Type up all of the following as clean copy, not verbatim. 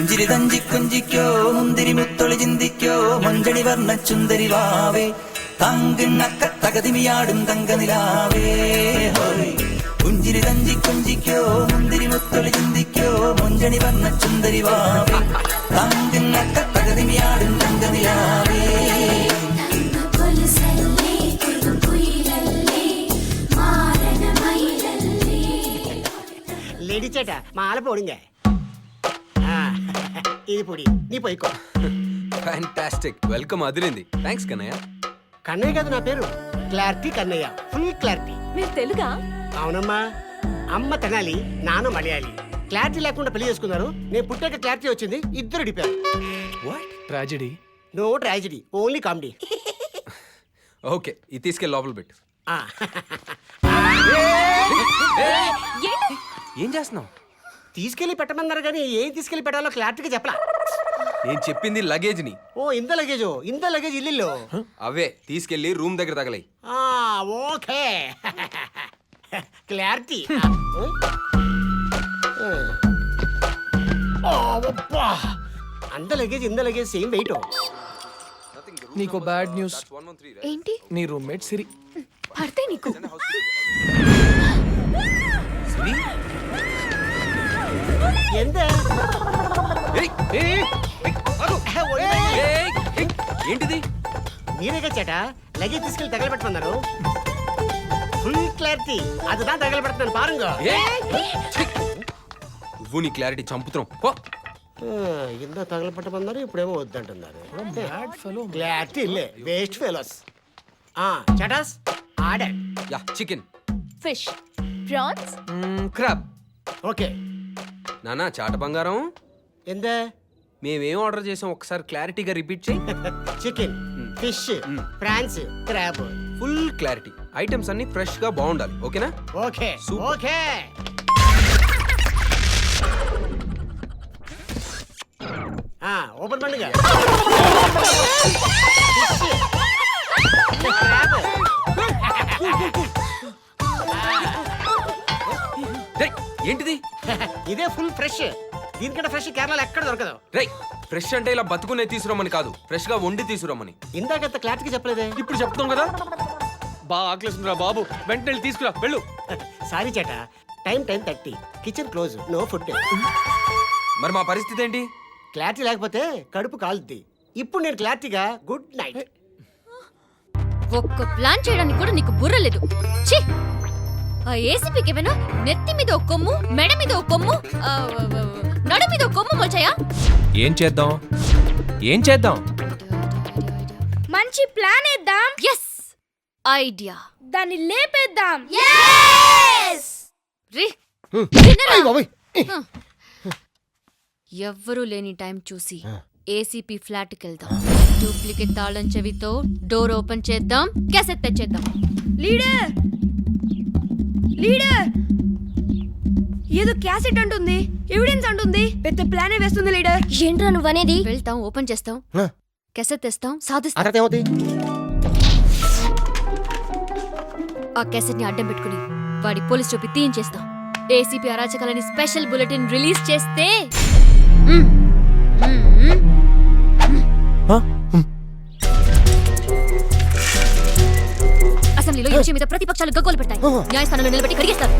പുഞ്ചിരി തഞ്ചി കുഞ്ചിക്കോ മുന്തിരി മുത്തൊളി ചിന്തിക്കോ മഞ്ചണി വർണ്ണ ചുന്ദരി വാവേ തങ്കിണ്ണക്ക തകതിമിയാടും തങ്കനിലാവേ ഹോയ് പുഞ്ചിരി തഞ്ചി കുഞ്ചിക്കോ മുന്തിരി മുത്തൊളി ചിന്തിക്കോ മഞ്ചണി വർണ്ണ ചുന്ദരി വാവേ തങ്കിണ്ണക്ക തകതിമിയാടും തങ്കനിലാവേ. లేడీ చేట మాల పోడింగే ఇది పొడి నీ పోయికో. ఫ్యాంటాస్టిక్, వెల్కమ్ అదిరింది. థ్యాంక్స్ కన్నయ్య. కన్నయ్య కాదు నా పేరు, క్లారిటీ కన్నయ్య, ఫుల్ క్లారిటీ. మీరు తెలుగా? అవునమ్మా, అమ్మ తెనాలి, నాన్న మలయాళి. క్లారిటీ లేకుండా పెళ్లి చేసుకున్నారు. నేను పుట్టాక క్లారిటీ వచ్చింది, ఇద్దరు డిపారు. What tragedy? No tragedy, only comedy. Okay, ఇది తీసుకెళ్ళి లోపల పెట్టు. ఏం చేస్తున్నావు? తీసుకెళ్లి పెట్టమన్నారు కానీ ఏం తీసుకెళ్లి పెట్టాలో క్లారిటీగా చెప్పలా. నేను చెప్పింది లగేజ్ ని. ఓ ఇంత లగేజ్ ఇల్లు అవే తీసుకెళ్లి రూమ్ దగ్గర తగలయి. Okay clarity. అంత లగేజ్ ఇంత లగేజ్ సేమ్ వెయిట్. నీకు బ్యాడ్ న్యూస్. ఏంటి? నీ రూమ్మేట్ సిరి. పడితే నీకు ఎంత ఏంటిది? మీరేగా చేట లగేజ్ తీసుకెళ్లి తగలబెట్టమన్నారు. ఫుల్ క్లారిటీ, அதுதான் తగలబెడుతున్నాను పారుంగ. నువ్వు నీ క్లారిటీ చంపుతున్నావు. ఇంత తగలబెట్టమన్నారు, ఇప్పుడేమో వద్దంటున్నారు. క్లారిటీ ఇల్లే, వేస్ట్ ఫెలోస్. చటాస్ order. Yeah, chicken, fish, prawns, crab. Okay నానా చాట బంగారం, ఎంత? మేమేం ఆర్డర్ చేసాం ఒకసారి క్లారిటీగా రిపీట్ చేయి. Chicken, fish, prawns, crab. Full clarity. Items అన్ని ఫ్రెష్ గా బాగుండాలి. ఓకేనా? Okay okay. ఓపెన్ పండుగ. ఏంటిది? ఇదే ఫుల్ ఫ్రెష్. దీనికంటే ఫ్రెష్ కేరళలో ఎక్కడ దొరకదు. రై, ఫ్రెష్ అంటే ఇలా బతుకునే తీసుకురమ్మని కాదు, ఫ్రెష్ గా వండి తీసుకురమ్మని. ఇందాకంత క్లారిటీగా చెప్పలేదే. ఇప్పుడు చెప్తాం కదా. బాగా ఆకలిస్తుందిరా బాబు, వెంటనే తీసుకురా వెళ్ళు. సారీ చేట, time 10:30, kitchen close, no food. మరి మా పరిస్థితి ఏంటి? క్లారిటీ లేకపోతే కడుపు కాలుద్ది. ఇప్పుడు నేను క్లారిటీగా గుడ్ నైట్. ఒక్క ప్లాన్ చేయడానికి కూడా నీకు బుర్ర లేదు. ఛీ! ఆ ఏసీపీకి ఏమైనా నెత్తి మీద ఒక కొమ్ము, మెడ మీద ఒక కొమ్ము, నడు మీద ఒక కొమ్ము మొల్చాయా? ఏం చేద్దాం? మంచి ప్లాన్ వేద్దాం. Yes, idea. దాన్ని లేపేద్దాం. రే, ఎవ్వరూ లేని టైం చూసి ఏసీపీ ఫ్లాట్ కి వెళ్దాం. డూప్లికేట్ తాళం చెవితో డోర్ ఓపెన్ చేద్దాం, క్యాసెట్ తెచ్చేద్దాం. లీడర్ ఏదో క్యాసెట్ అంటుంది, ఎవిడెన్స్ అంటుంది, పెద్ద ప్లానే వేస్తుంది లీడర్. ఏంట్రా నువ్వనేది? వెళ్తాం, ఓపెన్ చేస్తాం, క్యాసెట్ తెస్తాం, సాధిస్తాం. ఆ క్యాసెట్ ని అడ్డం పెట్టుకుని వాడి పోలీస్ చూపి తీయించేస్తాం. ఏసీపీ అరాచకాలని స్పెషల్ బులెటిన్ రిలీజ్ చేస్తే అసెంబ్లీలో ఈ విషయం మీద ప్రతిపక్షాలు గగ్గోలు పెడతాయి. న్యాయస్థానంలో నిలబెట్టి కడిగేస్తారు.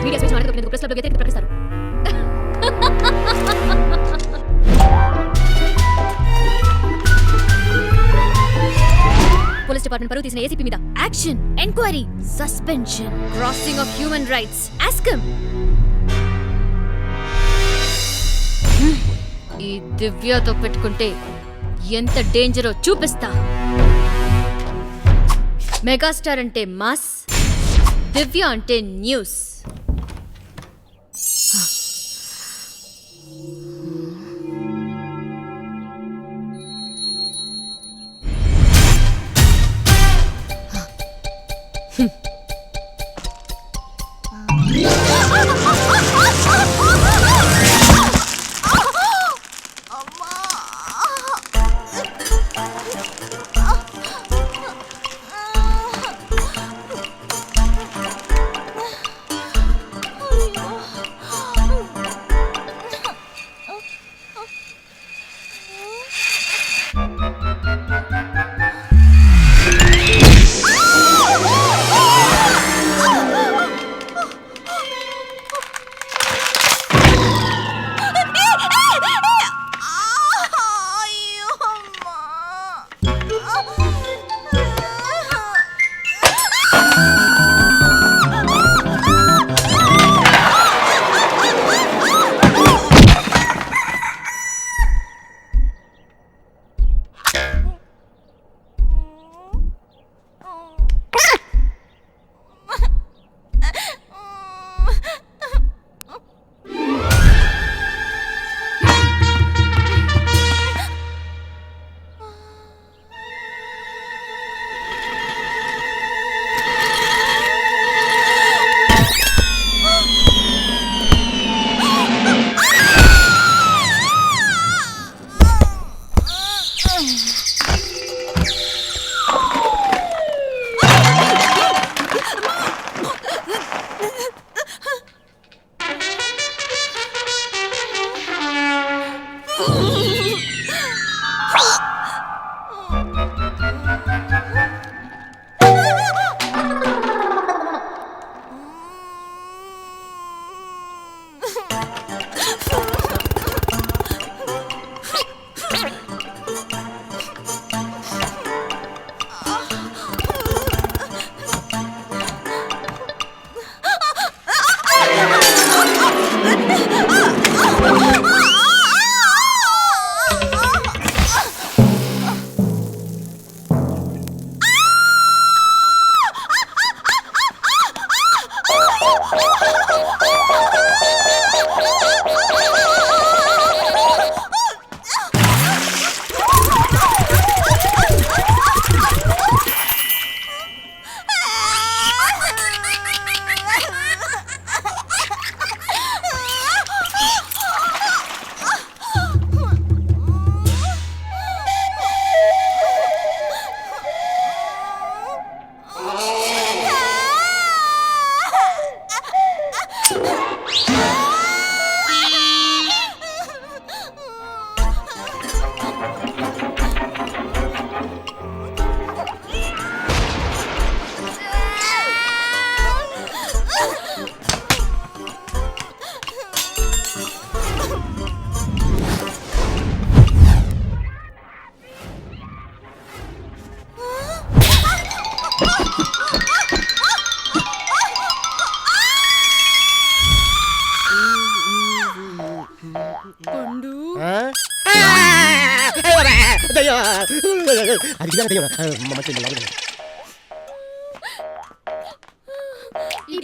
మీడియా స్వేచ్ఛ అడగకపోయినందుకు ప్రెస్ క్లబ్లో వ్యతిరేకత ప్రకటిస్తారు. పోలీస్ డిపార్ట్మెంట్ పరువు తీసిన ఏసీపీ మీద action, enquiry, suspension, crossing of human rights, ఆస్కమ్. ఈ దివ్యతో పెట్టుకుంటే ఎంత డేంజరో చూపిస్తా. మెగాస్టార్ అంటే మాస్, దివ్య అంటే న్యూస్.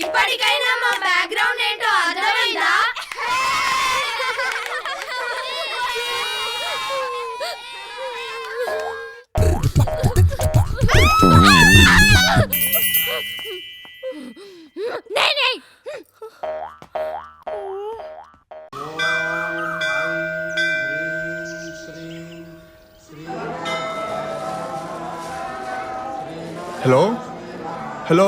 ఇప్పటికైనా మా బ్యాక్గ్రౌండ్ ఏంటో అర్థమైందా? నేనే హలో హలో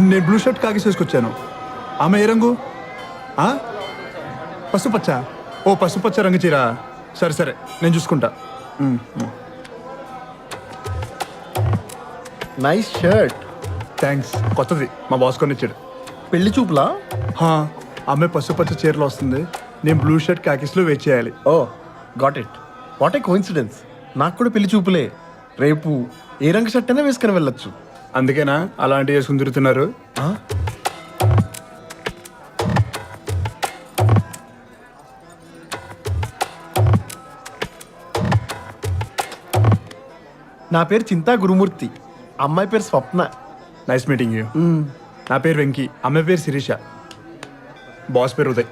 నేను బ్లూ షర్ట్ కాకి చేసుకొచ్చాను. ఆమె ఏ రంగు? పసుపచ్చ. ఓ పసుపచ్చ రంగు చీర. సరే సరే నేను చూసుకుంటా. Nice shirt. థ్యాంక్స్. కొత్తది మా బాస్ కొనిచ్చాడు. పెళ్లి చూపులా? ఆమె పసుపచ్చ చీరలో వస్తుంది, నేను బ్లూ షర్ట్ కాకిస్లో వెయిట్ చేయాలి. Oh got it. What a coincidence. నాకు కూడా పెళ్లి చూపులే. రేపు ఏ రంగు షర్ట్ అయినా వేసుకుని వెళ్ళొచ్చు. అందుకేనా అలాంటివి వేసుకుని తిరుగుతున్నారు? నా పేరు చింతా గురుమూర్తి, అమ్మాయి పేరు స్వప్న. Nice meeting you. నా పేరు వెంకీ, అమ్మాయి పేరు శిరీష, బాస్ పేరు ఉదయ్.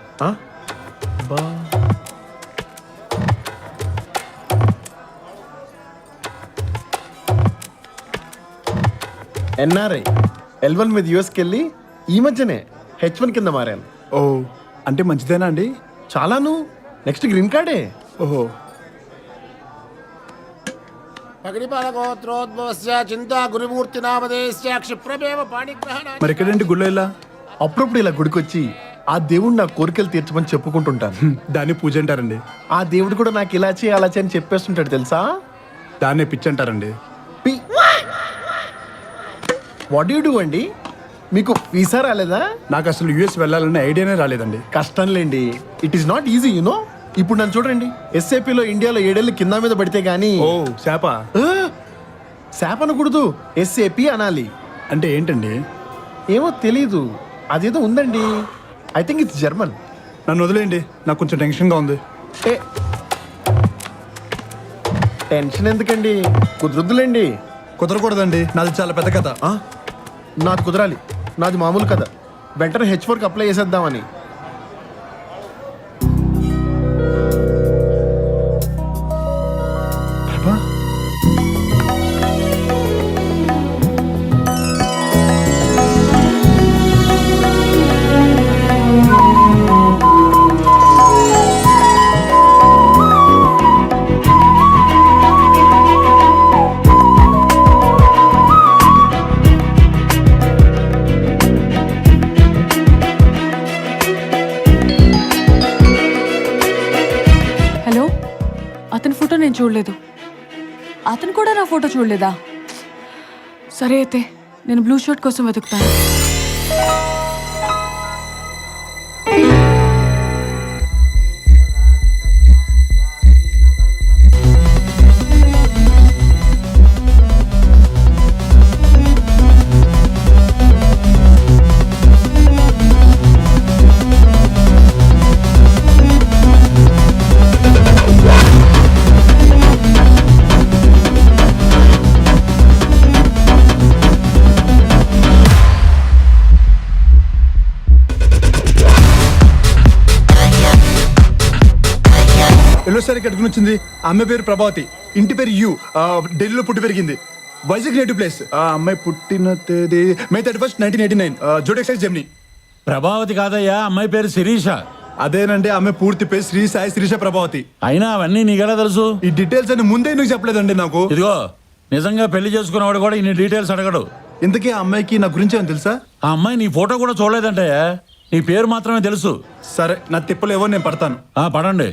ఎన్ఆర్ఐ L1 మీద యూఎస్కి వెళ్ళి ఈ మధ్యనే H1 కింద మారాను. ఓ అంటే మంచిదేనా అండి? చాలాను. నెక్స్ట్ గ్రీన్ కార్డే. ఓహో. మరి ఎక్కడంటే గుళ్ళో ఇలా అప్పుడప్పుడు ఇలా గుడికొచ్చి ఆ దేవుడు నా కోరికలు తీర్చమని చెప్పుకుంటుంటాను. దాన్ని పూజ అంటారండి. ఆ దేవుడు కూడా నాకు ఇలా చేయి అలా చేయని చెప్పేస్తుంటాడు తెలుసా. దాన్నే పిచ్చి అంటారండి. వాట్ యు డూ అండి? మీకు వీసా రాలేదా? నాకు అసలు యూఎస్ వెళ్ళాలనే ఐడియానే రాలేదండి. కష్టం లేండి. It is not easy you know. ఇప్పుడు నన్ను చూడండి, ఎస్ఏపిలో ఇండియాలో 7 ఏళ్ళు కింద మీద పడితే గానీ ఓ శాప శాప్ అనకూడదు, ఎస్ఏపి అనాలి. అంటే ఏంటండి? ఏమో తెలీదు, అదేదో ఉందండి. I think it's German. నన్ను వదిలేయండి, నాకు కొంచెం టెన్షన్గా ఉంది. టెన్షన్ ఎందుకండి, కుదురుద్దులేండి. కుదరకూడదండి, నాది చాలా పెద్ద కథ. నాది కుదరాలి, నాది మామూలు కదా. వెంటనే H4కి అప్లై చేసేద్దామని. అతని ఫోటో నేను చూడలేదు, అతను కూడా నా ఫోటో చూడలేదా? సరే అయితే నేను బ్లూ షర్ట్ కోసం వెతుకుతాను. సారీ కట్టుకుని వచ్చింది. ఆ అమ్మాయి పేరు ప్రభావతి, ఇంటి పేరు యు, ఢిల్లీలో పుట్టి పెరిగింది. Vizag native place. ఆ అమ్మాయి పుట్టిన తేదీ May 31st, 1989, జోడెక్స్ జెమిని. ప్రభావతి కాదయ్యా, అమ్మాయి పేరు శిరీష. అదేనండి, ఆమె పూర్తి పేరు శ్రీ సాయి శిరీష ప్రభావతి. అయినా అవన్నీ నీకెలా తెలుసు? ఈ డీటెయిల్స్ అని ముందే ఎందుకు చెప్పలేదండి నాకు? ఇదిగో, నిజంగా పెళ్లి చేసుకున్నవాడు కూడా ఇన్ని డీటెయిల్స్ అడగడు. ఇంతకీ ఆ అమ్మాయికి నా గురించి ఏమో తెలుసా? ఆ అమ్మాయి నీ ఫోటో కూడా చూడలేదంటయ్యా, నీ పేరు మాత్రమే తెలుసు. సరే, నా తిప్పలు ఏవో నేను పడతాను. పడండి.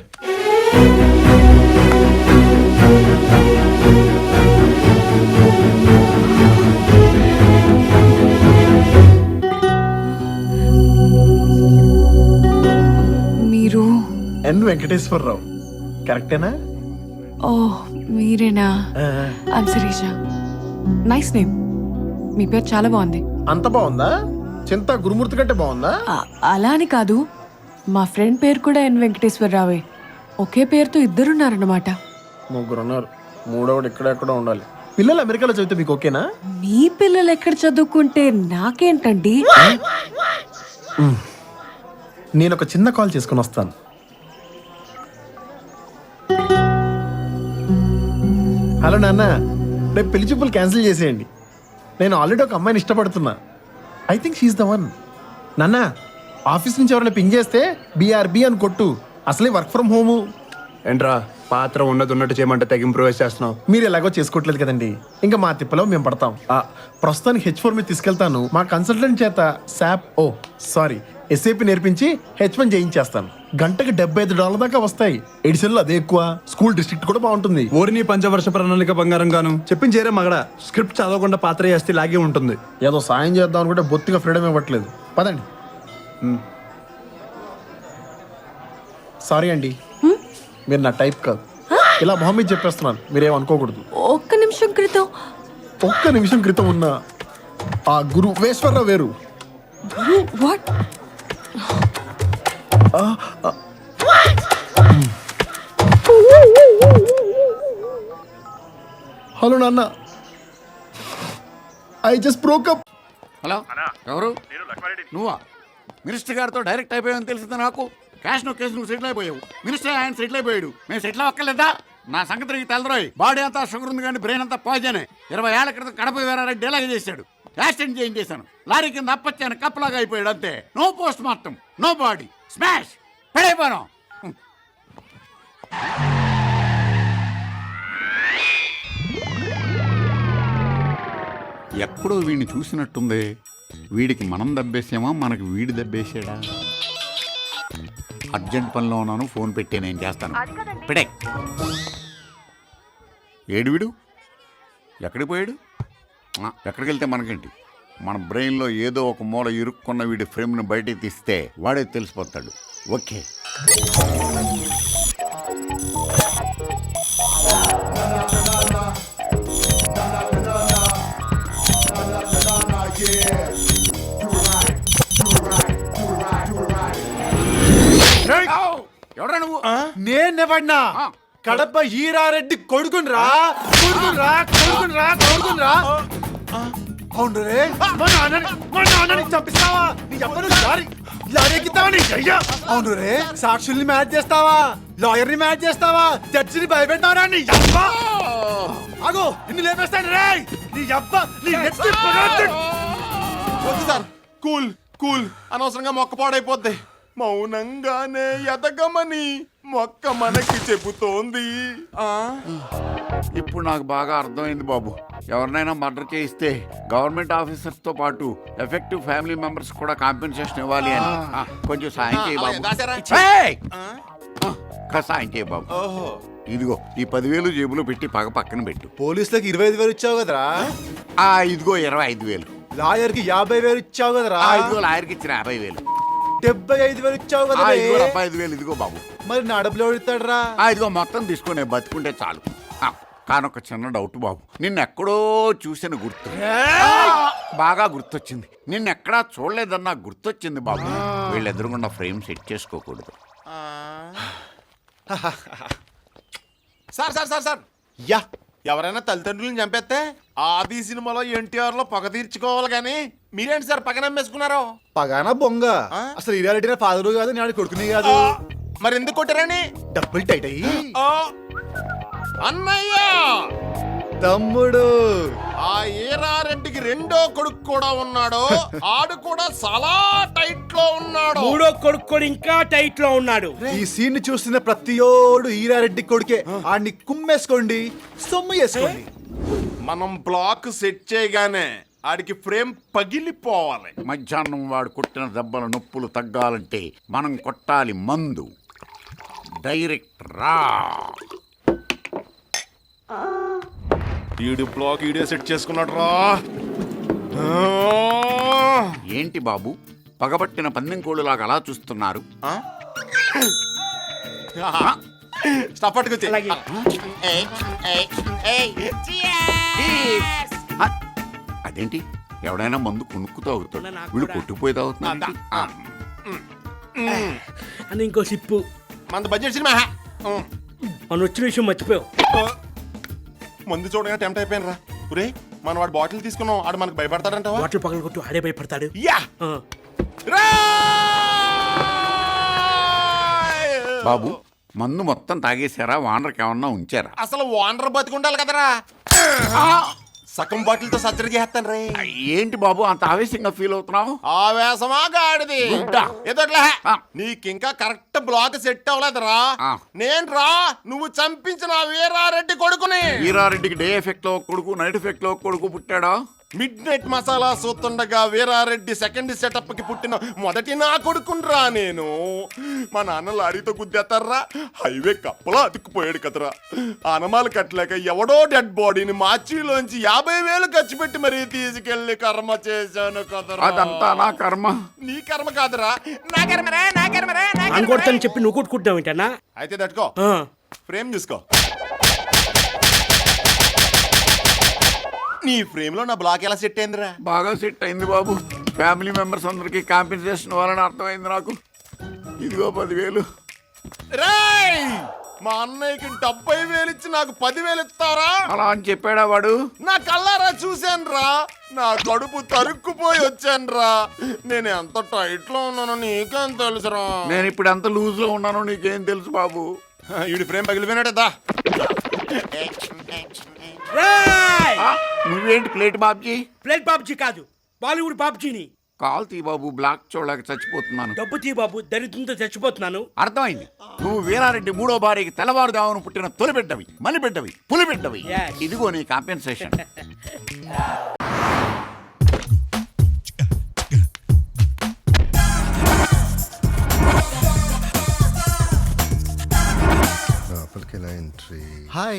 మీరు ఎన్ వెంకటేశ్వరరావు కరెక్టేనా? ఓ మీరేనా? ఐమ్ శిరీష. Nice name. మీ పేరు చాలా బాగుంది. అంత బాగుందా? చింత గురుమూర్తి కంటే బాగుందా? అలా అని కాదు, మా ఫ్రెండ్ పేరు కూడా ఎన్ వెంకటేశ్వరరావే. ఒకే పేరుతో ఇద్దరున్నారన్నమాట. ముగ్గురు ఉన్నారు, మూడోడు ఇక్కడెక్కడో ఉండాలి. పిల్లలు అమెరికాలో చదివితే మీకు ఓకేనా? మీ పిల్లలు ఎక్కడ చదువుకుంటే నాకేంటండి? నేను ఒక చిన్న కాల్ చేసుకుని వస్తాను. హలో నాన్న, రేపు పెళ్లి చూపులు క్యాన్సిల్ చేసేయండి. నేను ఆల్రెడీ ఒక అమ్మాయిని ఇష్టపడుతున్నా. I think she's the one. నాన్న, ఆఫీస్ నుంచి ఎవరైనా పింగ్ చేస్తే BRB అని కొట్టు. అసలే వర్క్ ఫ్రమ్ హోము. ఏంట్రా పాత్ర ఉన్నట్టు చేయమంటే తెగ ఇంప్రూవైజ్ చేస్తున్నావు. మీరు ఎలాగో చేసుకోవట్లేదు కదండి, ఇంకా మా తిప్పలో మేము పడతాం. ప్రస్తుతానికి H4 మీద తీసుకెళ్తాను. మా కన్సల్టెంట్ చేత SAP నేర్పించి H1 చేయించేస్తాను. గంటకి $75 దాకా వస్తాయి. ఎడిషన్లో అదే ఎక్కువ. స్కూల్ డిస్ట్రిక్ట్ కూడా బాగుంటుంది. ఓరిని పంచవర్ష ప్రణాళిక బంగారం గాను చెప్పించేరే మగడ. స్క్రిప్ట్ చదవకుండా పాత్ర చేస్తే లాగే ఉంటుంది. ఏదో సాయం చేద్దాం అనుకుంటే బొత్తిగా ఫ్రీడమ్ ఇవ్వట్లేదు. పదండి. సారీ అండి, మీరు నా టైప్ కాదు. ఇలా మొహం మీద చెప్పేస్తున్నాను, మీరేం అనుకోకూడదు. ఒక్క నిమిషం క్రితం ఉన్న ఆ గురు వేశ్వరరావు వేరు. వాట్? హలో నాన్న, I just broke up. Hello, ఎవరు? నువ్వా? మినిస్టర్ గారితో డైరెక్ట్ అయిపోయావని తెలిసింది నాకు. క్యాష్ నో కేసు నువ్వు సెటిల్ అయిపోయావు. మినిస్టర్ ఆయన సెటిల్ అయిపోయాడు, మేము సెటిల్ అవ్వక్కర్లేదా? నా సంగతి నీకు తెలదరోయ్. బాడీ అంతా షుగర్ ఉంది కానీ బ్రెయిన్ అంతా పాయిజనే. 20 ఏళ్ల క్రితం కడప వీరారెడ్డి డేలాగా చేశాడు. యాక్సిడెంట్ చేయించేశాను. లారీ కింద అప్పచ్చాను, కప్పలాగా అయిపోయాడు అంతే. No postmortem, no body, smash పడైపోయాను. ఎక్కడో వీడిని చూసినట్టుంది. వీడికి మనం దబ్బేసామా, మనకి వీడి దబ్బేసాడా? అర్జెంట్ పనిలో ఉన్నాను, ఫోన్ పెట్టి నేను చేస్తాను. పెడే. ఏడు వీడు ఎక్కడికి పోయాడు? ఎక్కడికి వెళ్తే మనకేంటి? మన బ్రెయిన్లో ఏదో ఒక మూల ఇరుక్కున్న వీడి ఫ్రేమ్ని బయటికి తీస్తే వాడే తెలిసిపోతాడు. ఓకే. ఎవడా నువ్వు? నేనెవడ్నా? కడప ఈరారెడ్డి కొడుకున్రా. అవును రే, మా నాన్నని చంపిస్తావా? నీ ఎవరు లారీ ఎక్కుతావా? నీ అయ్యా. అవును రే, సాక్షుల్ని మ్యాచ్ చేస్తావా? లాయర్ని మ్యాచ్ చేస్తావా? జడ్జిని భయపెట్టావరా? నీ అబ్బ అగో ఇన్ని లేపేస్తాను రే. నీ అబ్బ నీ వద్దు సార్, కూల్ అనవసరంగా మొక్క పాడైపోద్ది. మౌనంగానే ఎదగమని మొక్క మనకి చెబుతోంది. ఇప్పుడు నాకు బాగా అర్థమైంది బాబు. ఎవరినైనా మర్డర్ చేయిస్తే గవర్నమెంట్ ఆఫీసర్స్ తో పాటు ఎఫెక్టివ్ ఫ్యామిలీ మెంబర్స్ కూడా కాంపెన్సేషన్ ఇవ్వాలి అని. కొంచెం సాయం చేయి బాబు. సాయం చేయి బాబు. ఇదిగో ఈ 10,000 జేబులో పెట్టి పక్కన పెట్టు. పోలీసులకు 25,000 ఇచ్చావు కదరా? ఇదిగో 25,000. లాయర్కి 50,000 ఇచ్చావు కదరా? ఇదిగో లాయర్కి ఇచ్చిన 50,000. 75,000 ఇచ్చావు కదా? ఇదిగో 75,000. ఇదిగో బాబు. మరి నా డబ్బులు ఎవరిస్తాడరా? ఇదిగో మొత్తం తీసుకునే బతుకుంటే చాలు. కానొక చిన్న డౌట్ బాబు, నిన్నెక్కడో చూసిన గుర్తు, బాగా గుర్తొచ్చింది. నిన్నెక్కడా చూడలేదన్నా గుర్తొచ్చింది బాబు. వీళ్ళెదురుగుండా ఫ్రేమ్ సెట్ చేసుకోకూడదు. సార్ యా, ఎవరైనా తల్లిదండ్రులను చంపేస్తే ఆది సినిమాలో NTR లో పగ తీర్చుకోవాలి కానీ మీరేంటి సార్ పగ నమ్మేసుకున్నారు? పగానా బొంగ. అసలు ఈ రియాలిటీ ఫాదరు కాదు, నేను కొడుకుని కాదు. మరి ఎందుకు కొట్టారని డబ్బులు టైట్ అయ్యి అన్నయ్య తమ్ముడు ఆ ఈరారెడ్డికి రెండో కొడుకు కూడా ఉన్నాడు. ఆడు కూడా చాలా టైట్ లో ఉన్నాడు. మూడో కొడుకు ఇంకా టైట్ లో ఉన్నాడు. ఈ సీన్ ని చూస్తున్న ప్రతియోడు ఈరారెడ్డి కొడుకే. ఆడిని కుమ్మేసుకోండి, సొమ్ము చేసుకోండి. మనం బ్లాక్ సెట్ చేయగానే ఆడికి ఫ్రేమ్ పగిలిపోవాలి. మధ్యాహ్నం వాడు కొట్టిన దెబ్బల నొప్పులు తగ్గాలంటే మనం కొట్టాలి మందు. డైరెక్ట్ రా. ఈడు బ్లాక్ ఈడే సెట్ చేసుకున్నాడు రా. ఏంటి బాబు పగబట్టిన పందెం కోళ్ళులాగా అలా చూస్తున్నారు? స్టాప్ పట్టుకొచ్చి అదేంటి ఎవడైనా మందు కొనుక్కు తాగుతాడు, వీళ్ళు కొట్టుకుపోయి తాగుతున్నా. అని ఇంకో సిప్పు. మన బడ్జెట్ సినిమా మనం వచ్చిన విషయం మర్చిపోయావు. మందు చూడగా టెంప్ట్ అయిపోయాను రా. ఒరే మనం వాడు బాటిల్ తీసుకున్నాం, ఆడు మనకు భయపడతాడంటావా? బాటిల్ పగల కొట్టు ఆడే భయపడతాడు. యా బాబు మందు మొత్తం తాగేశారా? వానర్కి ఏమన్నా ఉంచారా? అసలు వానర్ బతికుండాలి కదరా. సగం బాటిల్ తో సర్జరీ చేస్తాను రే. ఏంటి బాబు అంత ఆవేశంగా ఫీల్ అవుతున్నావు? ఆవేశమా గాడిది ఎదట్లే. నీకింకా కరెక్ట్ బ్లాక్ సెట్ అవ్వలేదురా. నేను రా నువ్వు చంపించిన వీరారెడ్డి కొడుకుని. వీరారెడ్డికి డే ఎఫెక్ట్ లో కొడుకు, నైట్ ఎఫెక్ట్ లో కొడుకు పుట్టాడా? మిడ్ నైట్ మసాలా సూతుండగా వీరారెడ్డి సెకండ్ సెటప్ కి పుట్టిన మొదటి నా కొడుకునరా నేను. మా నాన్న లారీతో గుద్దేస్తారా, హైవే కప్పలా అతుక్కుపోయాడు కదరా. అనమాలు కట్టలేక ఎవడో డెడ్ బాడీని మార్చిలోంచి 50,000 ఖర్చు పెట్టి మరీ తీసుకెళ్లి కర్మ చేశాను కదరా. అదంతా నా కర్మ. నీ కర్మ కాదురా, నా కర్మరా, నా కర్మరా. అనుకొడతాను చెప్పి నువ్వు కొట్టుకుంటావు ఏంటన్నా? అయితే తట్టుకో, ఫ్రేమ్ చూసుకో. నీ ఫ్రేమ్ లో నా బ్లాక్ ఎలా సెట్ అయిందిరా? బాగా సెట్ అయింది బాబు. ఫ్యామిలీ మెంబర్స్ అందరికి కాంపెన్సేషన్ ఇవ్వాలని అర్థమైంది నాకు. ఇదిగో 10,000. రేయ్ మా అన్నయ్యకి 70,000 ఇచ్చి నాకు 10,000 ఇస్తారా? అలా అని చెప్పాడా వాడు? నా కళ్ళారా చూశాను రా, నా కడుపు తరుక్కుపోయి వచ్చాను రా. నేను ఎంత టైట్ లో ఉన్నానో నీకేం తెలుసురా? నేను ఇప్పుడు ఎంత లూజ్ లో ఉన్నానో నీకేం తెలుసు బాబు? ఈడి ఫ్రేమ్ పగిలిపోయినట్టేదా? నువ్వేంటి ప్లేట్ బాబ్జీ? ప్లేట్ బాబ్జీ కాదు, బాలీవుడ్ బాబ్జీని. కాల్ తీ బాబు, బ్లాక్ చూడలేక చచ్చిపోతున్నాను. డబ్బు తీ బాబు, దరిద్రంతో చచ్చిపోతున్నాను. అర్థమైంది. నువ్వు వీరారెడ్డి మూడో భార్యకి తెల్లవారుదామని పుట్టిన తొలి బిడ్డవి, మలి బిడ్డవి, పులి బిడ్డవి. Yes. ఇదిగో నీ compensation. Hi,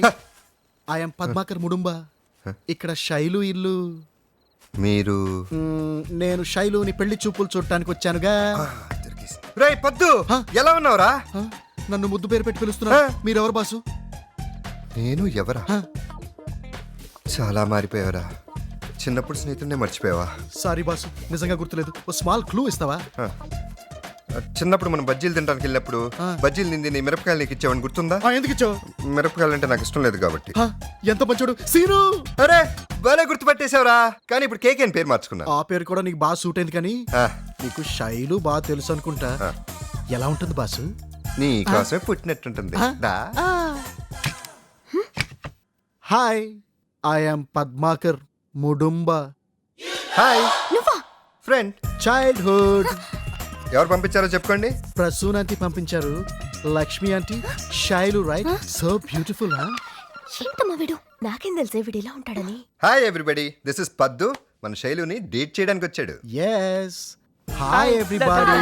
I'm Padmakar Mudumba. ఇక్కడ శైలు ఇల్లు. మీరు? నేను శైలుని పెళ్లి చూపులు చూడటానికి వచ్చానుగా. రేయ్ పద్దు, ఎలా ఉన్నావురా? నన్ను ముద్దు పేరు పెట్టి పిలుస్తున్నా. మీరెవరు బాసు? నేను ఎవరా? చాలా మారిపోయావరా. చిన్నప్పుడు స్నేహితుడినే మర్చిపోయావా? సారీ బాసు, నిజంగా గుర్తులేదు. ఓ స్మాల్ క్లూ ఇస్తావా? చిన్నప్పుడు మనం బజ్జీలు తినడానికి వెళ్ళినప్పుడు బజ్జీలు నింది మిరపకాయలు నీకు ఇచ్చావని గుర్తుందా? ఎందుకు ఇచ్చావు? మిరపకాయలు అంటే నాకు ఇష్టం లేదు కాబట్టి. ఎంత మంచోడు సీను. అరే భలే గుర్తుపట్టేశావురా. కానీ ఇప్పుడు కేక్ అని పేరు మార్చుకున్నా. ఆ పేరు కూడా నీకు బాగా సూట్ అయింది. కానీ నీకు శైలు బాగా తెలుసు అనుకుంటా. ఎలా ఉంటుంది బాసు? నీ కోసమే పుట్టినట్టుంటుంది. Hi, I'm Padmakar Mudumba. Hi friend. Childhood. ఎవరు పంపించారో చెప్పుకోండి. ప్రసూన్ ఆంటీ పంపించారు. Lakshmi aunty. Sailu right? So beautiful. ఏంటమ్మా వీడు, నాకేం తెలుసే వీడు ఇలా ఉంటాడని. హాయ్ ఎవ్రీబడి, దిస్ ఇస్ పద్దు. మన శైలుని డేట్ చేయడానికి వచ్చాడు. Yes. Hi everybody.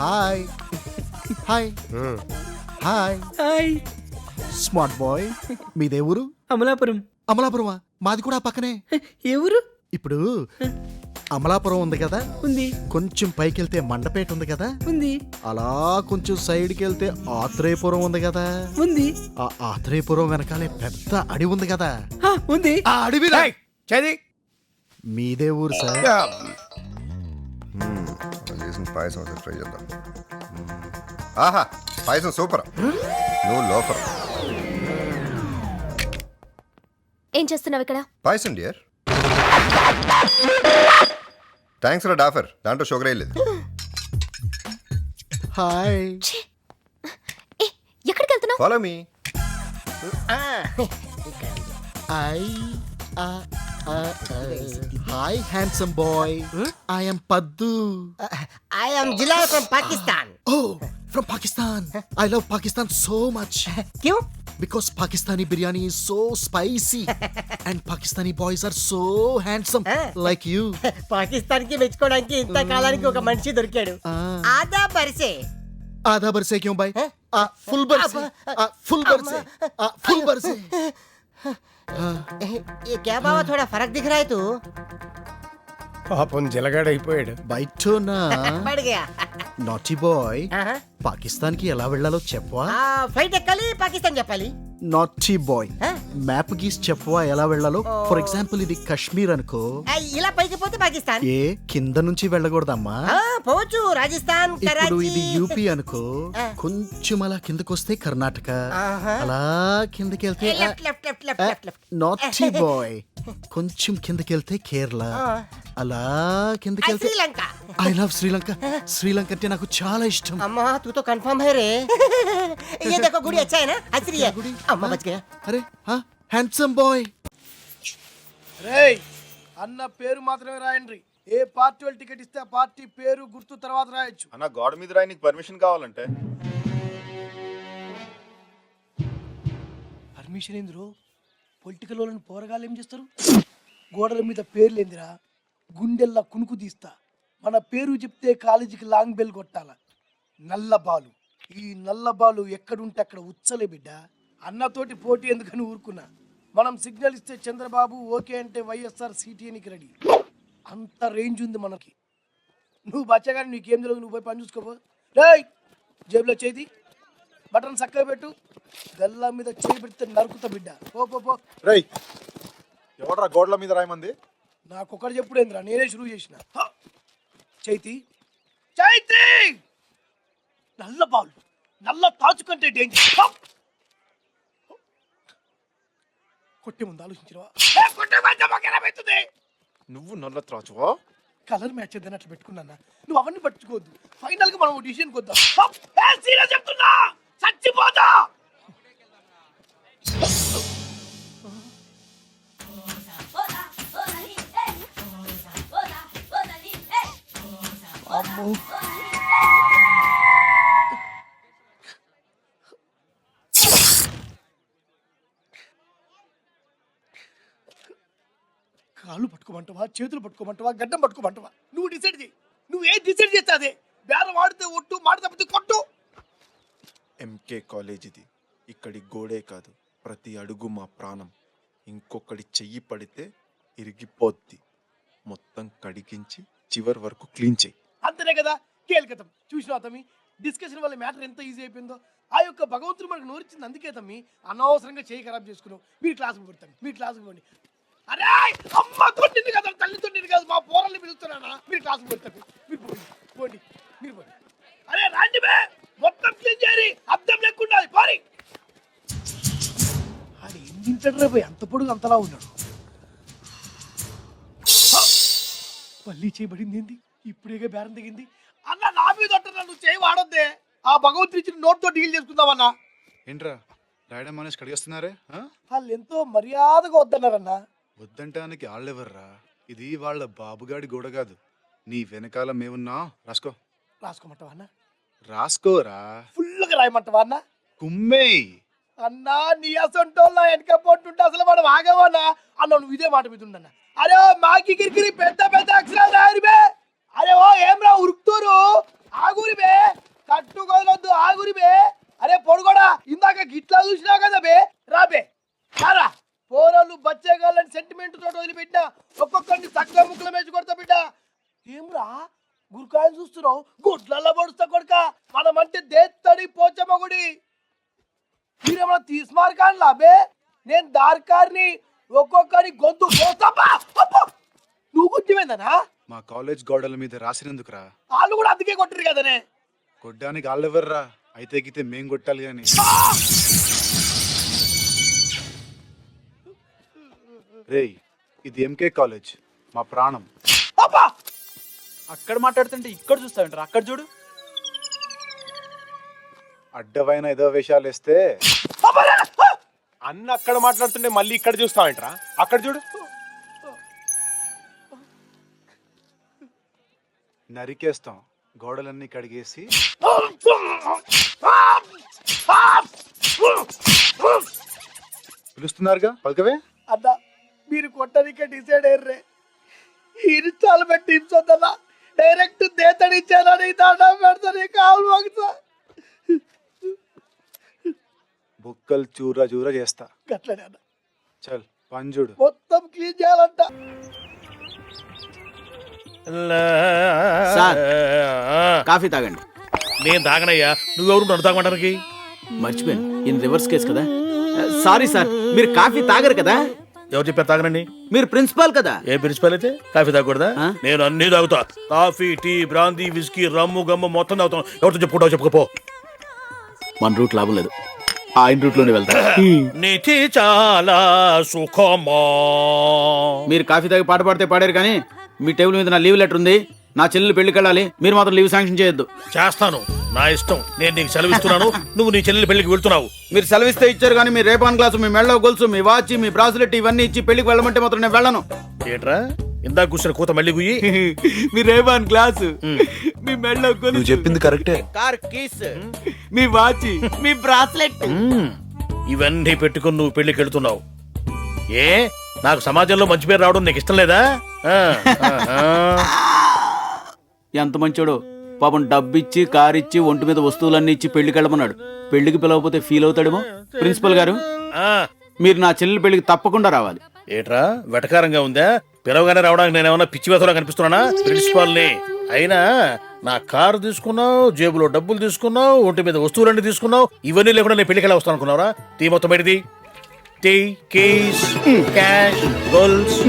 Hi hi hi hi. Smart boy. మీదే ఊరు? అమలాపురం. అమలాపురమా? మాది కూడా పక్కనే. ఏ ఊరు? ఇప్పుడు అమలాపురం ఉంది కదా, ఉంది. కొంచెం పైకి వెళ్తే మండపేట ఉంది కదా, ఉంది. అలా కొంచెం సైడ్కి వెళ్తే ఆత్రేయపురం ఉంది కదా, ఉంది. ఆ ఆత్రేయపురం వెనకాలే పెద్ద అడవి ఉంది కదా, ఉంది. ఆ అడవి చది. మీదే ఊరు సార్? పాయసం ట్రై చేద్దాం. ఆహా, పాయసం సూపర్. నువ్వు లోపల ఏం చేస్తున్నావు ఇక్కడ? పాయసం డియర్. Thanks for the offer. దాంట్లో షుగర్ లేదు. Hi. Follow me. Hi handsome boy, I am Paddu. I am Jila from Pakistan. Oh, from Pakistan. I love Pakistan so much. క్యూ? Because Pakistani biryani is so spicy and Pakistani boys are so handsome like you. Pakistan కి మెచ్చుకోవడానికి ఇంత కాలానికి ఒక మనిషి దొరికాడు. ఆదా బర్సే. आधा बरसे क्यों भाई? फुल बरसे. फुल बरसे. फुल बरसे. ये क्या बाबा थोड़ा फर्क दिख रहा है तू? పాపం జలగాడైపోయాడు. बैठो ना. बढ़ गया. నాటీ బాయ్, పాకిస్తాన్ కి ఎలా వెళ్ళాలో చెప్పవా? ఫ్లైట్ ఎక్కాలి, పాకిస్తాన్ చెప్పాలి. నాటీ బాయ్, మ్యాప్ గీసి చెప్పవా ఎలా వెళ్ళాలో? ఫర్ ఎగ్జాంపుల్ ఇది కాశ్మీర్ అనుకో, ఇలా పైకి పోతే పాకిస్తాన్. ఏ కింద నుంచి వెళ్ళకూడదమ్మా? పోవచ్చు, రాజస్థాన్, ఇప్పుడు కరాచీ. ఇది యూపీ అనుకో, కొంచెం అలా కిందకు వస్తే కర్ణాటక, అలా కిందకి వెళ్తే left left left left left left. Naughty boy, కొంచెం కిందకి వెళ్తే కేరళ, అలా కిందకి వెళ్తే శ్రీలంక. I love Sri Lanka. శ్రీలంక అంటే నాకు చాలా ఇష్టం. అమ్మా तू तो कंफर्म है रे. ये देखो गुड़ी अच्छा है ना, असली है. अम्मा बच गया. అరే హ్యాండ్సమ్ బాయ్. రేయ్, అన్న పేరు మాత్రమే రాయండి. ఏ పార్టీ వాళ్ళు టికెట్ ఇస్తే ఆ పార్టీ పేరు గుర్తు తర్వాత రాయొచ్చు. అన్న గోడ మీద రాయనికి పర్మిషన్ కావాలంటే పర్మిషన్ ఏందిరో? పొలిటికల్ వాళ్ళని పోరగాళ్ళు ఏం చేస్తారు? గోడల మీద పేర్లు ఏందిరా? గుండెల్లా కునుకు తీస్తా. మన పేరు చెప్తే కాలేజీకి లాంగ్ బెల్ కొట్టాల. నల్ల బాలు, ఈ నల్ల బాలు ఎక్కడుంటే అక్కడ ఉచ్చలే బిడ్డ. అన్నతోటి పోటీ ఎందుకని ఊరుకున్నా. మనం సిగ్నల్ ఇస్తే చంద్రబాబు ఓకే అంటే వైఎస్ఆర్ సిటీఎన్కి రెడీ. అంత రేంజ్ ఉంది మనకి. నువ్వు బచ్చగాని నీకేం తెలియదు, నువ్వు పోయి పని చూసుకోపో. రేయ్, జేబులో చేతి బటన్ చక్కగా పెట్టు. గల్లా మీద చేయి పెడితే నరుకుతా బిడ్డ. పో పో పో. రేయ్, ఎవడ్రా గోడల మీద రాయమంది? నాకొకటి చెప్పుడేంద్రా, నేనే షురూ చేసిన. చైతి చైతి, నల్ల బాల్, నల్ల తాచు కంటే డేంజర్. కొట్టే ముందు ఆలోచించవా? నువ్వు నల్ల త్రాచువా? కలర్ మ్యాచ్ ఏదైనా అట్లా పెట్టుకున్నా. నువ్వు అవన్నీ పట్టుకోవద్దు. ఫైనల్ గా మనం డిసిషన్ కొద్దాం. చెప్తున్నా, చచ్చిపోతా. అమ్మో, కాళ్ళు పట్టుకోమంటావా, చేతులు పట్టుకోమంటావా, గడ్డం పట్టుకోమంటావా? నువ్వు డిసైడ్ చేయి. నువ్వు ఏం డిసైడ్ చేస్తే అదే. బేరం ఆడితే ఒట్టు, మాట తప్పితే కొట్టు. ఎంకే కాలేజ్ ఇది. ఇక్కడి గోడే కాదు, ప్రతి అడుగు మా ప్రాణం. ఇంకొకటి చెయ్యి పడితే ఇరిగిపోద్ది. మొత్తం కడిగించి చివరి వరకు క్లీన్ చెయ్యి. అంతనే కదా కేల్కతం. చూసినా తమ్మి, డిస్కషన్ వల్ల మ్యాటర్ ఎంత ఈజీ అయిపోయిందో. ఆ యొక్క భగవంతుడు మనకు నోరిచ్చింది అందుకే తమ్మి. అనవసరంగా చేయి ఖరాబ్ చేసుకున్నావు. మీరు క్లాసుకు పెడతాను, మీరు క్లాసుకు పోండి. అరే అమ్మతో నిన్ను కదా, తల్లితో నిన్ను కాదు, మా పోరాల్ని పిలుస్తున్నానా? మీరు క్లాసుకు పెడతారు, మీరు పోండి పోండి, మీరు పోండి. అరే రాండి బే, మొత్తం క్లీన్ చేయాలి, అర్థం లేకుండా పారి. అది ఏం తింటాడు పోయి, అంత పొడుగు అంతలా ఉన్నాడు. మళ్ళీ చేయబడింది ఏంది? ఇప్పుడేగా బేరం దిగింది. అన్న నా మీద నువ్వు చేయి వాడొద్దే. ఆ భగవంతుడి ఇచ్చిన నోట్తో డీల్ చేసుకుందామన్నా. ఏంట్రా రాయడం మానేసి కడిగేస్తున్నారే? వాళ్ళు ఎంతో మర్యాదగా వద్దన్నారన్నా. వద్దంటానికి వాళ్ళెవర్రా? ఇది వాళ్ళ బాబుగాడి గోడ కాదు. నీ వెనకాల మేమున్నా. రాసుకో. రాసుకోమంటావా అన్న? రాసుకోరా. ఫుల్గా రాయమంటావా అన్న? కుమ్మే అన్నా, నీ అసంటోళ్ళ వెనక పోతుంటే అసలు మనం ఆగవన్నా అన్న. నువ్వు ఇదే మాట మీద ఉండన్నా. అరే మాకి కిరికిరి పెద్ద పెద్ద అక్షరాలు రాయరు బే. అరే ఓ ఏమ్రా ఉరుకుతూరు, ఆగురి బే, కట్టుకోవద్దు, ఆగురి బే. అరే పొడుగోడా, ఇందాక గిట్లా చూసినావు కదా బే. రాబే రారా. పోరాళ్ళు బచ్చేగాళ్ళని సెంటిమెంట్ తోటి వదిలిపెట్టినా ఒక్కొక్కరిని చక్కగా ముక్కలు మేచి కొడతా బిడ్డ. ఏమ్రా గురికాయలు చూస్తున్నావు? గుడ్లల్లో పడుస్తా కొడుక. మనమంటే దేత్తడి పోచమ్మ గుడి. మీరేమన్నా తీసుమార్కాన్లా బే? నేను దార్కారిని, ఒక్కొక్కరి గొంతు పోతాపా. నువ్వు గుర్తిపోయిందనా? మా కాలేజ్ గోడల మీద రాసినందుకురా. వాళ్ళు కూడా అందుకే కొట్టరు కదనే. కొట్టడానికి వాళ్ళెవర్రా? అయితే గితే మేం కొట్టాలి గాని. రేయ్, ఇది ఎంకే కాలేజ్, మా ప్రాణం. అక్కడ మాట్లాడుతుంటే ఇక్కడ చూస్తావంటారా? అక్కడ చూడు. అడ్డమైన ఏదో వేషాలు వేస్తే అన్న అక్కడ మాట్లాడుతుంటే మళ్ళీ ఇక్కడ చూస్తావేంట్రా? అక్కడ చూడు. నరికేస్తాం, గోడలన్నీ కడిగేసి. పిలుస్తున్నారుగా, పలకవే. అన్న మీరు కొట్టనికే డిసైడ్ అయ్యర్రే. ఇన్స్టాల్మెంట్ టిప్స్ వద్దన్నా, డైరెక్ట్ దేతడిచ్చానని దండం పెడతాను. కావాలి మాకు బుక్కలు చూరా చూరా చేస్తా. గట్లనే అన్న, చల్ పంజుడు. మొత్తం క్లీన్ చేయాలంట. సార్, కాఫీ తాగండి. నేను తాగనయ్యా, నువ్వెవరు నన్ను తాగమంటానికి? మర్చిపోయాను, ఇన్ రివర్స్ కేసు కదా. సారీ సార్, మీరు కాఫీ తాగరు కదా. ఎవరు చెప్పారు తాగనండి? మీరు ప్రిన్సిపాల్ కదా. ఏ ప్రిన్సిపల్ అయితే కాఫీ తాగకూడదా? నేను అన్ని తాగుతా. కాఫీ, టీ, బ్రాందీ, విస్కీ, రమ్ము, గమ్ము మొత్తం తాగుతాను. ఎవరితో చెప్పుకుంటావు చెప్పుకోపో. మన రూట్ లాభం లేదు, ఆయన రూట్ లోనే వెళ్తా. నీతి చాలా సుఖమా. మీరు కాఫీ తాగి పాట పాడితే పాడారు కానీ మీ టేబుల్ మీద నా లీవ్ లెటర్ ఉంది. నా చెల్లెలు పెళ్లికి వెళ్ళాలి, మీరు మాత్రం లీవ్ శాంక్షన్ చేయొద్దు. చేస్తాను, నా ఇష్టం. నేను నీకు సెలవిస్తున్నాను, నువ్వు నీ చెల్లెలి పెళ్లికి వెళ్తున్నావు. మీరు సెలవిస్తే ఇచ్చారు కానీ మీ రేపాన్ గ్లాసు, మీ మెళ్ళ గొలుసు, మీ వాచ్, మీ బ్రాస్లెట్ ఇవన్నీ ఇచ్చి పెళ్లికి వెళ్ళమంటే మాత్రం నేను వెళ్ళను. ఏంట్రా ఇందాక కూర్చున్న కూత మళ్ళీ గుయ్యి. మీ రేపాన్ గ్లాసు, మీ మెళ్ళ గొలుసు, నువ్వు చెప్పింది కరెక్టే. కార్ కీస్, మీ వాచ్, మీ బ్రాస్లెట్ ఇవన్నీ పెట్టుకుని నువ్వు పెళ్లికి వెళ్తున్నావు. ఏ నాకు సమాజంలో మంచి పేరు రావడం నీకు ఇష్టం లేదా? ఎంత మంచోడు పాపం, డబ్బిచ్చి కార్ ఇచ్చి ఒంటి మీద వస్తువులన్నీ ఇచ్చి పెళ్లికి వెళ్ళమన్నాడు. పెళ్లికి పిలవకపోతే ఫీల్ అవుతాడేమో. ప్రిన్సిపల్ గారు, మీరు నా చెల్లెలి పెళ్లికి తప్పకుండా రావాలి. ఏట్రా వెటకారంగా ఉందా? పిలవగానే రావడానికి నేనేమన్నా పిచ్చి వేతలా కనిపిస్తున్నానా? ప్రిన్సిపాల్ని. అయినా నా కారు తీసుకున్నావు, జేబులో డబ్బులు తీసుకున్నావు, ఒంటి మీద వస్తువులన్నీ తీసుకున్నావు. ఇవన్నీ లేకుండా నేను పెళ్లికి వెళ్ళి వస్తాను అనుకున్నావురా? టీ మొత్తం బయటిది. టీ, కీస్, క్యాష్, గోల్స్,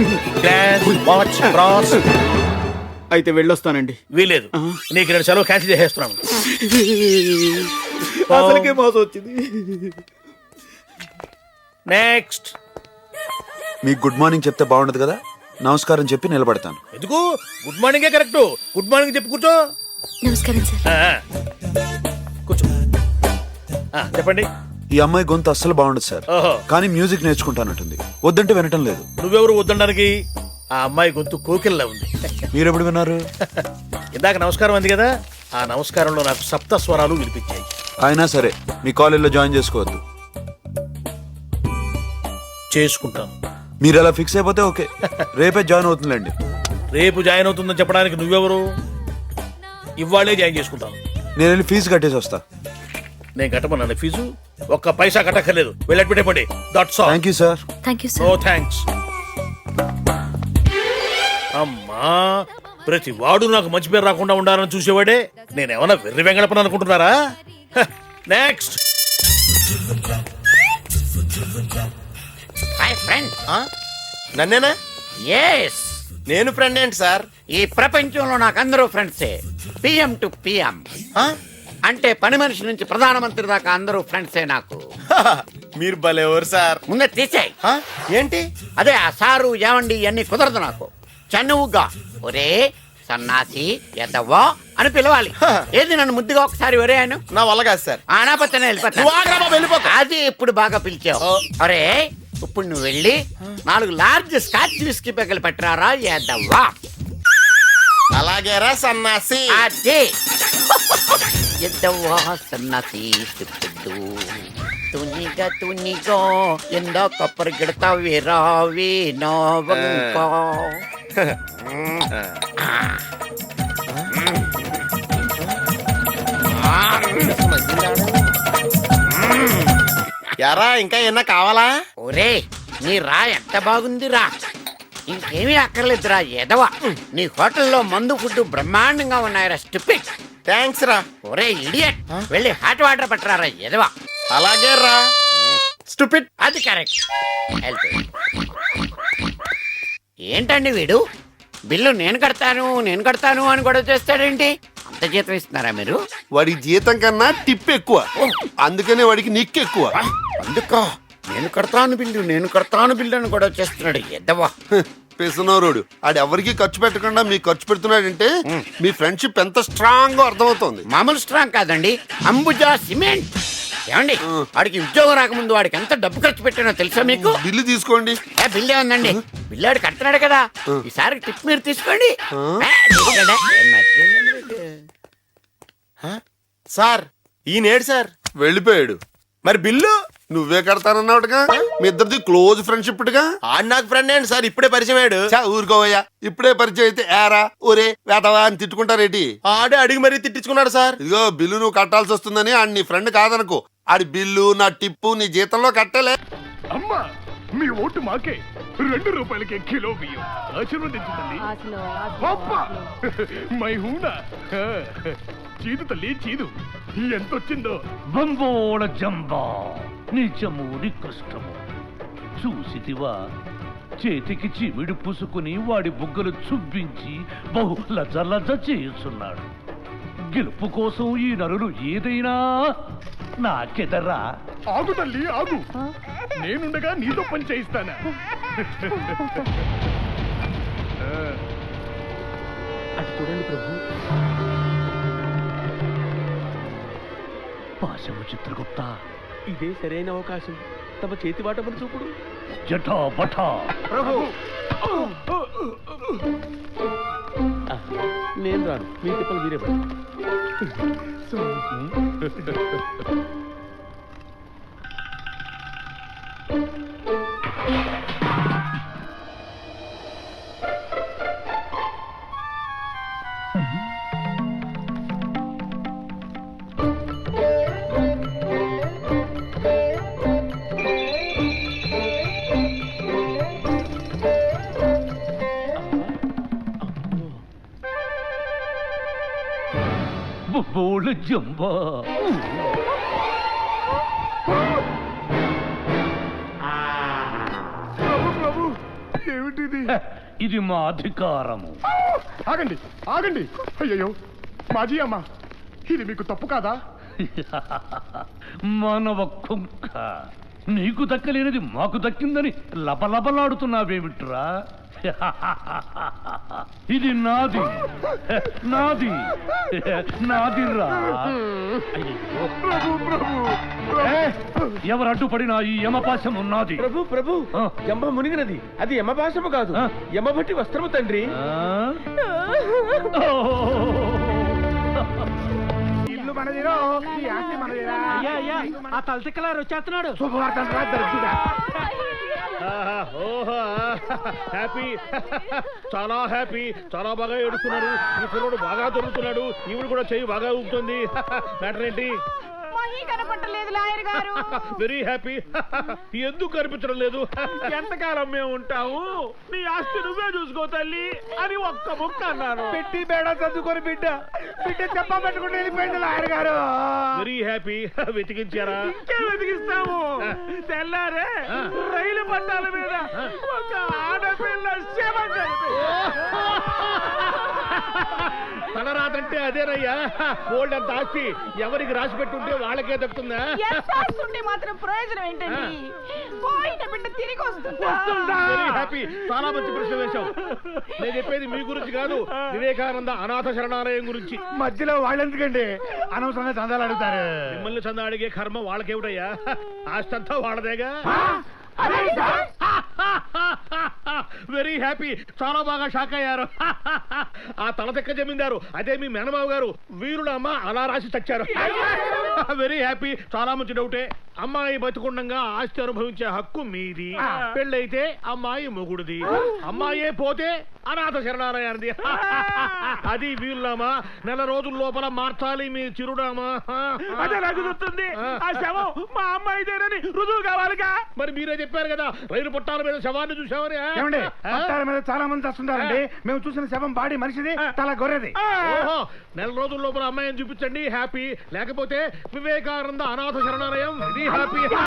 గ్లాస్, వాచ్, బ్రాస్. అయితే వెళ్ళొస్తానండి. వీలేదు, నీకు నేను సెలవు క్యాన్సిల్ చేసేస్తున్నాను. అసలుకే మోసం వచ్చింది. నెక్స్ట్. మీకు గుడ్ మార్నింగ్ చెప్తే బాగుండదు కదా, నమస్కారం చెప్పి నిలబడతాను. ఎందుకు? గుడ్ మార్నింగే కరెక్ట్. గుడ్ మార్నింగ్ చెప్పి కూర్చో. నమస్కారం సార్. కూర్చో. చెప్పండి. ఈ అమ్మాయి గొంతు అస్సలు బాగుండదు సార్, ఓహో. కానీ మ్యూజిక్ నేర్చుకుంటానంటుంది. వద్దంటే వినటం లేదు. నువ్వెవరు వద్దడానికి? ఆ అమ్మాయి గొంతు కోకిల్లా ఉంది. మీరెప్పుడు విన్నారు? ఇందాక నమస్కారం అంది కదా, ఆ నమస్కారంలో నాకు సప్త స్వరాలు వినిపించాయి. అయినా సరే మీ కాలేజీలో జాయిన్ చేసుకోవద్దు. చేసుకుంటాను. మీరు అలా ఫిక్స్ అయిపోతే ఓకే, రేపే జాయిన్ అవుతుందండి. రేపు జాయిన్ అవుతుందని చెప్పడానికి నువ్వెవరు? ఇవాళే జాయిన్ చేసుకుంటాను. నేను వెళ్ళి ఫీజు కట్టేసి వస్తా. నేను కట్టమన్నాను ఫీజు? ఒక్క పైసా కట్టక్కర్లేదు. వెళ్ళి అడ్మిట్ అయిపోండి. That's all. Thank you sir. Thank you know sir. Thanks. అమ్మా, ప్రతి వాడు నాకు మంచి పేరు రాకుండా ఉండాలని చూసేవాడే. నేనేమన్నా వెర్రి వెంగళపని అనుకుంటున్నారా? నెక్స్ట్. Hi friend. నన్నేనా? ఎస్, నేను ఫ్రెండ్ ఏంటి సార్? ఈ ప్రపంచంలో నాకు అందరూ ఫ్రెండ్సే. పిఎం టు పిఎం అంటే పని మనిషి నుంచి ప్రధానమంత్రి దాకా అందరూ ఫ్రెండ్సే నాకు. మీరు భలేవారు సార్. ముందే తీసేయ్. ఏంటి? అదే ఆ సారు ఏమండి ఇవన్నీ కుదరదు నాకు. చనువుగా ఒరే సన్నాసి ఎదవ్వా అని పిలవాలి. ఏది నన్ను ముద్దుగా ఒకసారి ఒరే అను. నా వల్ల కాదు సార్. ఆనాపత్తనే వెళ్ళిపోతా. అది ఇప్పుడు బాగా పిలిచావు. అరే ఇప్పుడు నువ్వు వెళ్ళి 4 లార్జ్ స్కాచ్ విస్కీ పెగ్గలు పెట్టరారా ఎదవ్వా. అలాగేరా సన్నాసి. అదే ఎద్దవ్వా సన్నాసి. ತುನಿಗೋ ಎಂದ ಕಪ್ಪರ್ ಗಿಡ್ತಾವೆ ರಾವಿ ನೋವಂಕ. యారా ఇంకా ఏమన్నా కావాలా? ఒరే నీ రా ఎంత బాగుందిరా. ఇంకేమీ అక్కర్లేదురా ఎదవా. నీ హోటల్లో మందు ఫుడ్ బ్రహ్మాండంగా ఉన్నాయిరా. స్టూపిడ్. థ్యాంక్స్ రా. ఒరే ఇడియట్, వెళ్ళి హాట్ వాటర్ పట్టరారా ఎదవా. అలాగే రా. స్టూపిడ్. అది కరెక్ట్. ఏంటండి వీడు బిల్లు నేను కడతాను అని కూడా చేస్తాడేంటి? అంత జీతం ఇస్తున్నారా మీరు? వాడి జీతం కన్నా టిప్ ఎక్కువ, అందుకనే వాడికి నిక్ ఎక్కువ. అందుక నేను కడతాను బిల్లు అని కూడా చేస్తున్నాడు ఎద్దవా. పిసనోరుడు ఆడు ఎవరికి ఖర్చు పెట్టకుండా మీకు ఖర్చు పెడుతున్నాడంటే మీ ఫ్రెండ్షిప్ ఎంత స్ట్రాంగ్ గా అర్థమవుతుంది. మామూలు స్ట్రాంగ్ కాదండి, అంబుజా సిమెంట్. ఏమండి వాడికి ఉద్యోగం రాకముందు వాడికి ఎంత డబ్బు ఖర్చు పెట్టానో తెలుసా మీకు? బిల్లు తీసుకోండి. బిల్లు ఏముందండి, బిల్లు వాడు కడుతున్నాడు కదా, ఈసారి టిప్ మీరు తీసుకోండి. సార్ ఈయనేడు సార్ వెళ్ళిపోయాడు. మరి బిల్లు నువ్వే కడతానన్నావుగా. మీ ఇద్దరిది క్లోజ్ ఫ్రెండ్షిప్ గా. ఆడు నాకు ఫ్రెండ్ అండి సార్, ఇప్పుడే పరిచయం అయ్యాడు. ఊరుకోవయ్యా, ఇప్పుడే పరిచయం అయితే ఏరా ఒరే వేతవా అని తిట్టుకుంటారేటి? ఆడే అడిగి మరీ తిట్టించుకున్నాడు సార్. ఇదిగో బిల్లు నువ్వు కట్టాల్సి వస్తుందని ఆడి నీ ఫ్రెండ్ కాదనుకో. ఆడి బిల్లు నా టిప్పు నీ జీతంలో కట్టలే. అమ్మా మీ ఓటు మాకే, 2 రూపాయలకే కిలో బియ్యం. ఆశీర్వదించండి. మై హూనా చీదు తల్లి చీదు. ఎంతొచ్చిందో? బంబోళ జంబా నిజము నికృష్టము. చూసితివా, చేతికి చిమిడి పూసుకుని వాడి బుగ్గలు చుబ్బించి బహు లజ లజ చేస్తున్నాడు. గెలుపు కోసం ఈ నరులు ఏదైనా నాకెదరా. ఆగు తల్లి ఆగు, నేనుండగా నీతో పని చేయిస్తానా? అది చూడండి ప్రభు. పాశము చిత్రగుప్త, ఇదే సరైన అవకాశం. తమ చేతి వాటమని చూపుడు. జటా బటా ప్రభు. నేను రాను, మీ తిప్పలు మీరే పడి. బోళ జంబా. ప్రభు ఏమిటిది? ఇది మా అధికారము. ఆగండి ఆగండి. అయ్యయ్యో మాజీ అమ్మ, ఇది మీకు తప్పు కాదా? మానవ కుంక, నీకు దక్కలేనిది మాకు దక్కిందని లబలబలాడుతున్నావేమిట్రా? ఇది నాది నాది నాదిరా. ఎవరు అడ్డుపడినా ఈ యమపాశము నాది. ప్రభు ప్రభు, యమ మునిగినది. అది యమపాశము కాదు, యమభట్టి వస్త్రము తండ్రి. ఇల్లు మనదిరో, ఈ ఆస్తి మనదిరా. ఆ తలతిక్కలారు వచ్చేస్తున్నాడు. శుభవార్తలు రా దరిద్రుడా. హ్యాపీ, చాలా హ్యాపీ, చాలా బాగా ఏడుస్తున్నారు. ఈ పిల్లడు బాగా దొరుకుతున్నాడు. ఈవిడ కూడా చెయ్యి బాగా ఊపుతుంది. మ్యాటర్ ఏంటి? కనపట్టలేదు లాయర్ గారు. Very happy. ఎందుకు కనిపించడం లేదు? ఎంతకాలం మేము ఉంటాము? నీ ఆస్తి నువ్వే చూసుకో తల్లి అని ఒక్క ముక్క అన్నాను. పెట్టి బేడ చదువుకొని బిడ్డ చెప్ప పెట్టుకుంటే వెళ్ళిపోయింది లాయర్ గారు. Very happy. వెతికించారా? ఇంకే వెతికిస్తాము. తెల్లారే రైలు పట్టాల మీద ఒక ఆడపిల్ల శవం తలరాతంటే అదేనయ్యా. ఓల్డ్ అంత ఆస్తి ఎవరికి రాసి పెట్టుంటే వాళ్ళకే దక్కుతుందా? మాత్రం ప్రయోజనం ఏంటండి? పోయిన బిడ్డ తిరిగి వస్తుందా? Very happy. చాలా మంచి ప్రశ్న వేశావు. నేను చెప్పేది మీ గురించి కాదు, వివేకానంద అనాథ శరణాలయం గురించి. మధ్యలో వాళ్ళెందుకండి అనవసరంగా చందాలు అడుగుతారు? మిమ్మల్ని చందా అడిగే కర్మ వాళ్ళకేమిటయ్యా? ఆస్తి అంతా వాళ్ళదేగా. Very happy. చాలా బాగా షాక్ అయ్యారు. ఆ తలదెక్క జమీందారు అదే మీ మేనమావ గారు వీరుడమ్మ అలా రాసి చచ్చారు. Very happy. చాలా మంచి డౌటే. అమ్మాయి బతికుండగా ఆస్తి అనుభవించే హక్కు మీది. పెళ్ళైతే అమ్మాయి మొగుడుది. అమ్మాయే పోతే అనాథ శరణాలయానిది. అది వీలునామా. నెల రోజుల లోపల మార్చాలి మీ చిరునామా. అదే నాకు గుర్తుంది. ఆ శవం మా అమ్మాయిదేనని రుజువు కావాలిగా. మరి మీరే చెప్పారు కదా రైలు పట్టాల మీద శవాన్ని చూసామని. ఏమండి, పట్టాల మీద చాలా మంది వస్తుంటారండి. మేము చూసిన శవం బాడీ మనిషిది, తల గొర్రెది. ఓహో, నెల రోజుల లోపల అమ్మాయిని చూపించండి. హ్యాపీ. లేకపోతే వివేకానంద అనాథ శరణాలయం. ఇది హ్యాపీ.